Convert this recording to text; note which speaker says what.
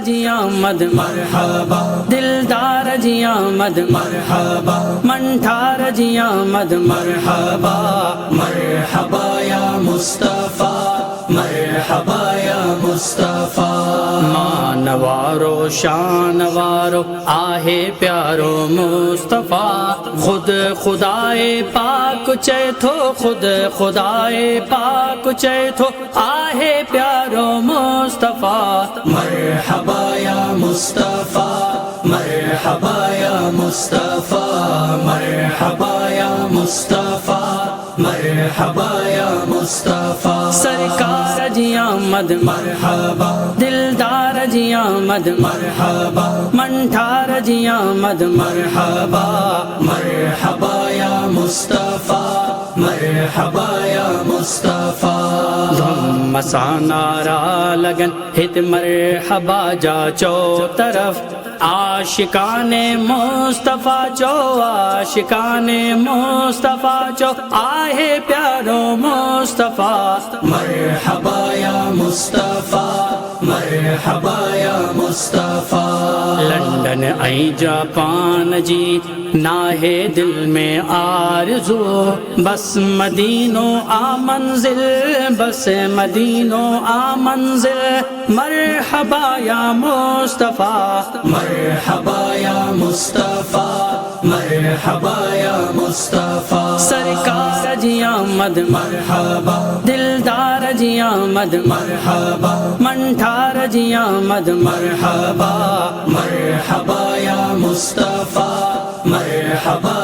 Speaker 1: جی آمد مرحبا، دلدار جی آمد مرحبا، منٹھار جی آمد مرحبا، مرحبا یا مصطفیٰ، مرحبا یا مصطفیٰ۔ مانوارو شانوارو آہے پیارو مصطفیٰ، خود خدائے پاک چیتھو، خود خدائے پاک چیتھو، آہے پیارو مصطفیٰ، مرحبا یا مصطفیٰ، مرحبا یا مصطفیٰ، مرحبا یا مصطفیٰ، مرحبا یا مصطفیٰ۔ سرکار جی آمد مرحبا، دلدار جی آمد مرحبا، منٹھار جی آمد مرحبا، مرحبا یا مصطفیٰ، مرحبا یا مصطفیٰ۔ دھم مسانارا لگن ہت مرحبا جا چو طرف، عاشقان مصطفیٰ چو، عاشقان مصطفیٰ چو، آہے پیارو مصطفیٰ، مرحبا یا مصطفیٰ، مرحبا یا مصطفیٰ۔ لندن ای جاپان جی ناہے دل میں آرزو، بس مدینو آ منزل، بس مدینو آ منزل، مرحبا یا مصطفیٰ، مرحبا یا مصطفیٰ، مرحبا یا مصطفیٰ۔ سرکار جی آمد مرحبا، دلدار جی آمد مرحبا، منٹھار جی آمد مرحبا، مرحبا یا مصطفیٰ، مرحبا